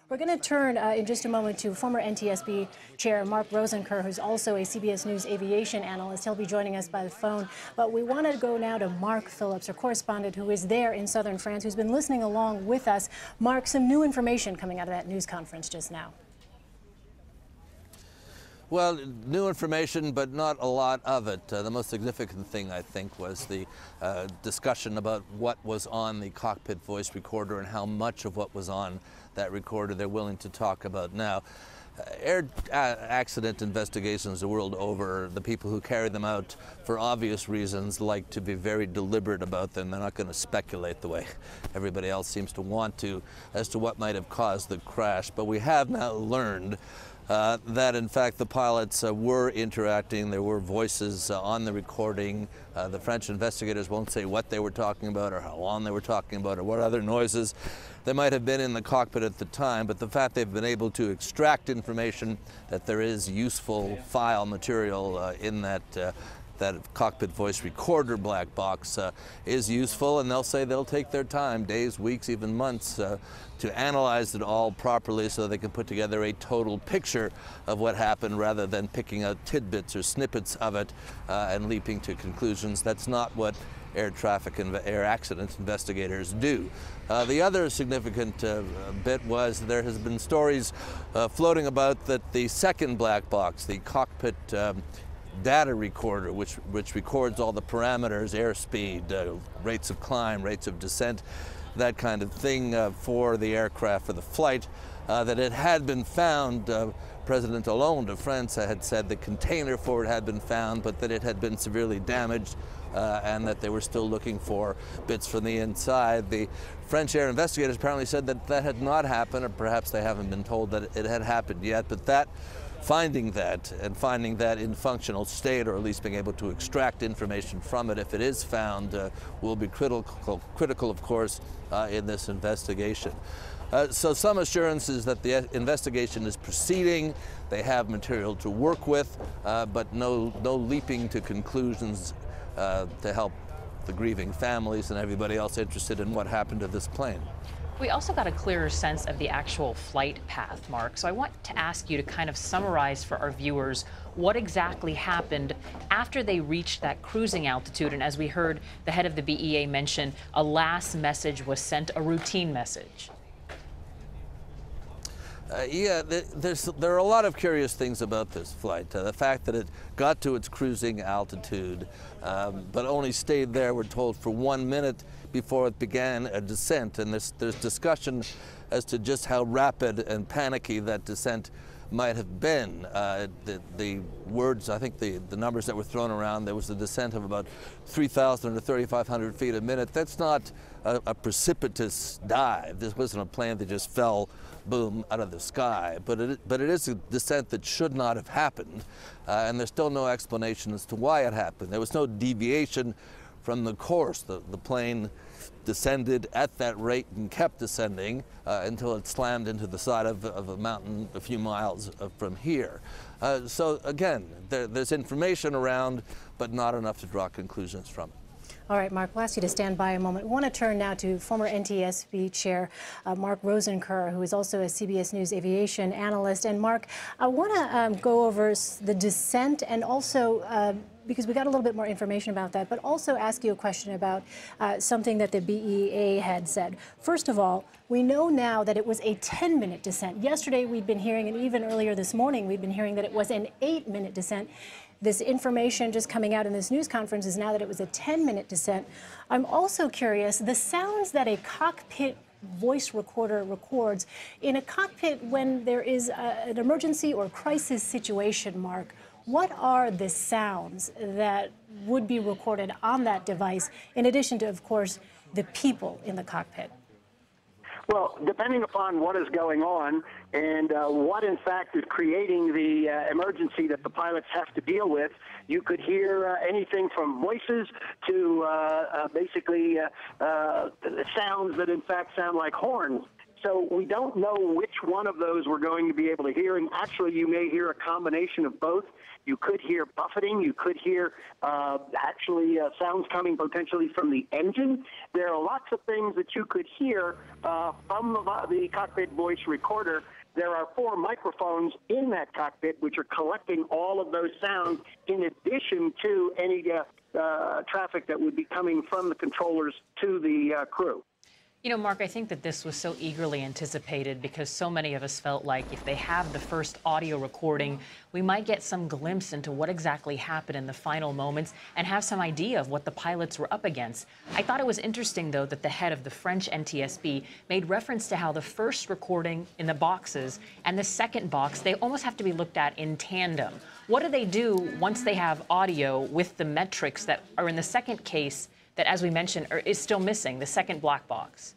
We're going to turn in just a moment to former NTSB Chair Mark Rosenker, who's also a CBS News aviation analyst. He'll be joining us by the phone. But we want to go now to Mark Phillips, our correspondent who is there in southern France, who's been listening along with us. Mark, some new information coming out of that news conference just now. Well, new information, but not a lot of it. The most significant thing, I think, was the discussion about what was on the cockpit voice recorder and how much of what was on that recorder they're willing to talk about now. Air accident investigations the world over, the people who carry them out for obvious reasons like to be very deliberate about them. They're not going to speculate the way everybody else seems to want to as to what might have caused the crash. But we have now learned that in fact the pilots were interacting. There were voices on the recording. The French investigators won't say what they were talking about or how long they were talking about or what other noises there might have been in the cockpit at the time, but the fact they've been able to extract information, that there is useful file material in that cockpit voice recorder black box is useful, and they'll say they'll take their time, days, weeks, even months, to analyze it all properly so they can put together a total picture of what happened rather than picking out tidbits or snippets of it and leaping to conclusions. That's not what air traffic and air accident investigators do. The other significant bit was there has been stories floating about that the second black box, the cockpit data recorder, which records all the parameters, airspeed, rates of climb, rates of descent, that kind of thing for the aircraft, for the flight, that it had been found. President Hollande of France had said the container for it had been found, but that it had been severely damaged and that they were still looking for bits from the inside. The French air investigators apparently said that that had not happened, or perhaps they haven't been told that it had happened yet, but that finding that in functional state, or at least being able to extract information from it if it is found, will be critical of course, in this investigation. So some assurances that the investigation is proceeding, they have material to work with, but no leaping to conclusions to help the grieving families and everybody else interested in what happened to this plane. We also got a clearer sense of the actual flight path, Mark. So I want to ask you to kind of summarize for our viewers what exactly happened after they reached that cruising altitude. And as we heard the head of the BEA mention, a last message was sent, a routine message. Yeah, there are a lot of curious things about this flight. The fact that it got to its cruising altitude, but only stayed there, we're told, for 1 minute before it began a descent. And there's discussion as to just how rapid and panicky that descent might have been. The words, I think the numbers that were thrown around, there was a descent of about 3,000 to 3,500 feet a minute. That's not a precipitous dive. This wasn't a plane that just fell, boom, out of the sky. But it is a descent that should not have happened, and there's still no explanation as to why it happened. There was no deviation from the course. The plane descended at that rate and kept descending until it slammed into the side of a mountain a few miles from here. So again, there's information around, but not enough to draw conclusions from it. All right, Mark, we'll ask you to stand by a moment. We want to turn now to former NTSB Chair Mark Rosenker, who is also a CBS News aviation analyst. And Mark, I want to go over the descent and also, because we got a little bit more information about that, but also ask you a question about something that the BEA had said. First of all, we know now that it was a 10-minute descent. Yesterday we'd been hearing, and even earlier this morning, we'd been hearing that it was an 8-minute descent. This information just coming out in this news conference is now that it was a 10-minute descent. I'm also curious, the sounds that a cockpit voice recorder records in a cockpit when there is an emergency or crisis situation, Mark, what are the sounds that would be recorded on that device, in addition to, of course, the people in the cockpit? Well, depending upon what is going on and what, in fact, is creating the emergency that the pilots have to deal with, you could hear anything from voices to basically sounds that, in fact, sound like horns. So we don't know which one of those we're going to be able to hear, and actually you may hear a combination of both. You could hear buffeting. You could hear sounds coming potentially from the engine. There are lots of things that you could hear from the cockpit voice recorder. There are 4 microphones in that cockpit which are collecting all of those sounds in addition to any traffic that would be coming from the controllers to the crew. You know, Mark, I think that this was so eagerly anticipated because so many of us felt like if they have the first audio recording, we might get some glimpse into what exactly happened in the final moments and have some idea of what the pilots were up against. I thought it was interesting, though, that the head of the French NTSB made reference to how the first recording in the boxes and the second box, they almost have to be looked at in tandem. What do they do once they have audio with the metrics that are in the second case that, as we mentioned, is still missing, the second black box?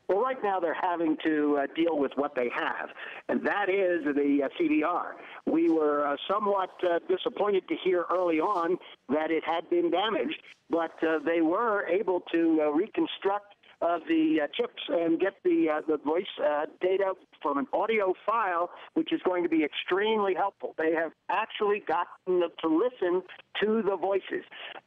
Well, right now they're having to deal with what they have, and that is the CVR. We were somewhat disappointed to hear early on that it had been damaged, but they were able to reconstruct the chips and get the voice data from an audio file, which is going to be extremely helpful. They have actually gotten to listen to the voices.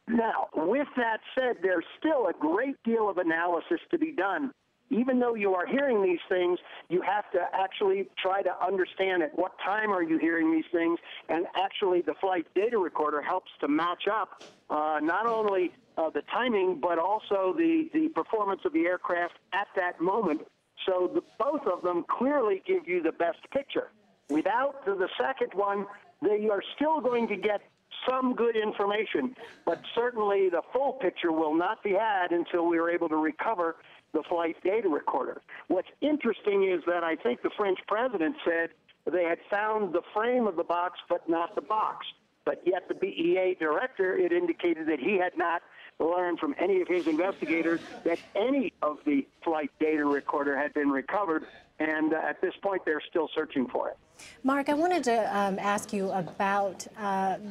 Now, with that said, there's still a great deal of analysis to be done. Even though you are hearing these things, you have to actually try to understand at what time are you hearing these things, and actually the flight data recorder helps to match up not only the timing, but also the performance of the aircraft at that moment. So both of them clearly give you the best picture. Without the second one, they are still going to get some good information, but certainly the full picture will not be had until we are able to recover the flight data recorder. What's interesting is that I think the French president said they had found the frame of the box, but not the box. But yet the BEA director, it indicated that he had not learned from any of his investigators that any of the flight data recorder had been recovered, and at this point they're still searching for it. Mark, I wanted to ask you about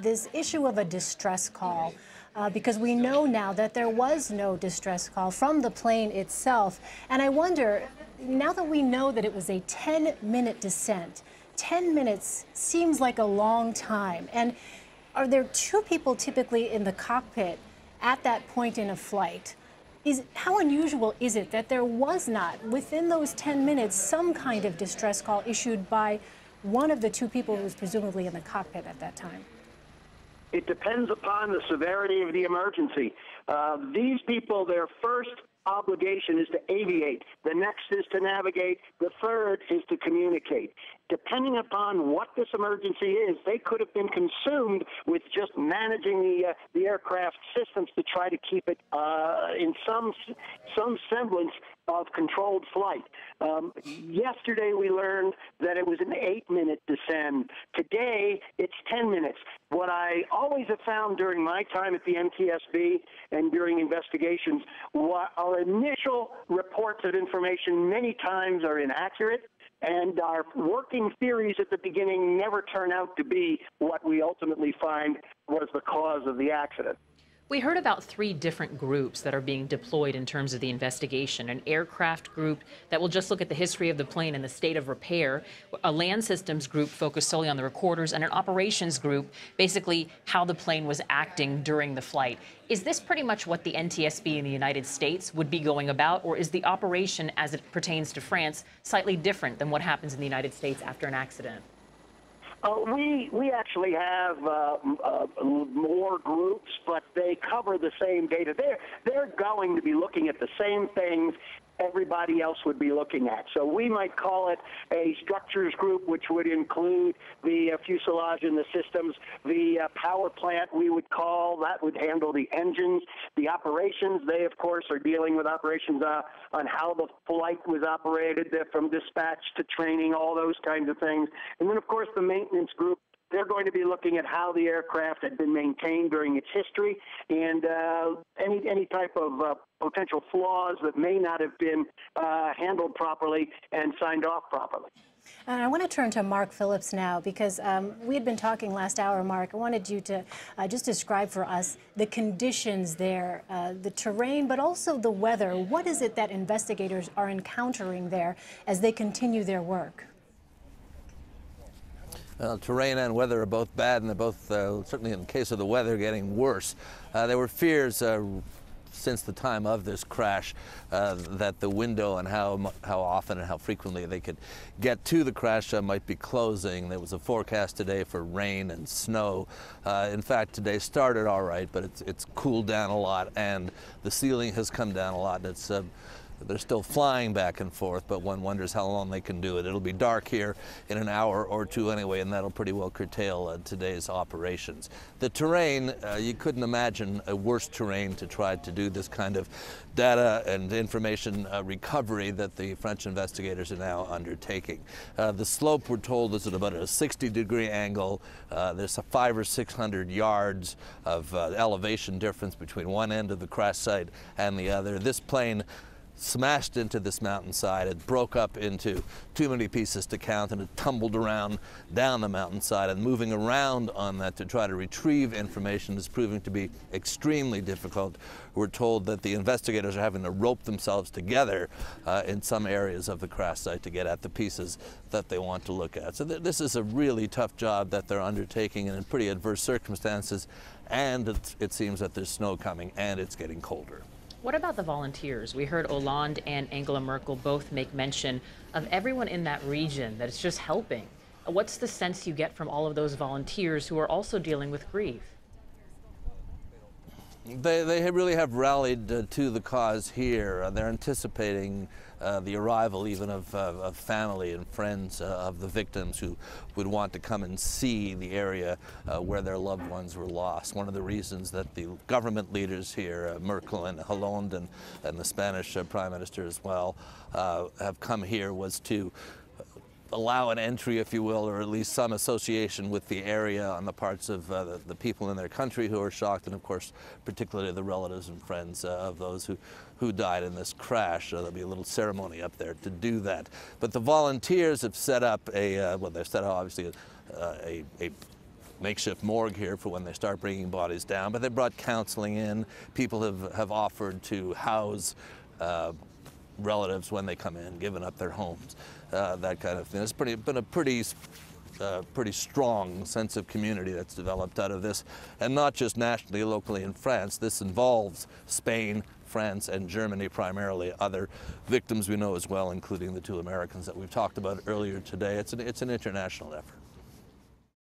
this issue of a distress call. Because we know now that there was no distress call from the plane itself. And I wonder, now that we know that it was a 10-minute descent, 10 minutes seems like a long time. And are there 2 people typically in the cockpit at that point in a flight? How unusual is it that there was not, within those 10 minutes, some kind of distress call issued by one of the 2 people who was presumably in the cockpit at that time? It depends upon the severity of the emergency. These people, their first obligation is to aviate. The next is to navigate. The third is to communicate. Depending upon what this emergency is, they could have been consumed with just managing the aircraft systems to try to keep it in some semblance of controlled flight. Yesterday we learned that it was an 8-minute descent. Today it's 10 minutes. What I always have found during my time at the NTSB and during investigations, our initial reports of information many times are inaccurate, and our working theories at the beginning never turn out to be what we ultimately find was the cause of the accident. We heard about 3 different groups that are being deployed in terms of the investigation. An aircraft group that will just look at the history of the plane and the state of repair, a land systems group focused solely on the recorders, and an operations group, basically how the plane was acting during the flight. Is this pretty much what the NTSB in the United States would be going about, or is the operation as it pertains to France slightly different than what happens in the United States after an accident? We actually have more groups, but they cover the same data. They're going to be looking at the same things everybody else would be looking at. So we might call it a structures group, which would include the fuselage and the systems. The power plant we would call, that would handle the engines. The operations, they of course are dealing with operations on how the flight was operated, from dispatch to training, all those kinds of things. And then of course the maintenance group, they're going to be looking at how the aircraft had been maintained during its history and any type of potential flaws that may not have been handled properly and signed off properly. And I want to turn to Mark Phillips now, because we had been talking last hour, Mark. I wanted you to just describe for us the conditions there, the terrain, but also the weather. What is it that investigators are encountering there as they continue their work? Terrain and weather are both bad, and they're both, certainly in the case of the weather, getting worse. There were fears since the time of this crash that the window and how often and how frequently they could get to the crash might be closing. There was a forecast today for rain and snow. In fact, today started all right, but it's cooled down a lot, and the ceiling has come down a lot, and it's they're still flying back and forth, but one wonders how long they can do it. It'll be dark here in an hour or two anyway, and that'll pretty well curtail today's operations. The terrain, you couldn't imagine a worse terrain to try to do this kind of data and information recovery that the French investigators are now undertaking. The slope, we're told, is at about a 60-degree angle. There's 500 or 600 yards of elevation difference between one end of the crash site and the other. This plane smashed into this mountainside. It broke up into too many pieces to count, and it tumbled around down the mountainside, and moving around on that to try to retrieve information is proving to be extremely difficult. We're told that the investigators are having to rope themselves together in some areas of the crash site to get at the pieces that they want to look at. So this is a really tough job that they're undertaking in pretty adverse circumstances, and it seems that there's snow coming and it's getting colder. What about the volunteers? We heard Hollande and Angela Merkel both make mention of everyone in that region that is just helping. What's the sense you get from all of those volunteers who are also dealing with grief? They really have rallied to the cause here. They're anticipating the arrival even of family and friends of the victims who would want to come and see the area where their loved ones were lost. One of the reasons that the government leaders here, Merkel and Hollande and the Spanish Prime Minister as well, have come here was to allow an entry, if you will, or at least some association with the area on the parts of the people in their country who are shocked, and of course particularly the relatives and friends of those who died in this crash. There'll be a little ceremony up there to do that. But the volunteers have set up they've set up obviously a makeshift morgue here for when they start bringing bodies down, but they brought counseling in. People have offered to house relatives when they come in, giving up their homes, that kind of thing. It's been a pretty strong sense of community that's developed out of this, and not just nationally, locally in France. This involves Spain, France, and Germany primarily. Other victims we know as well, including the two Americans that we've talked about earlier today. It's an international effort.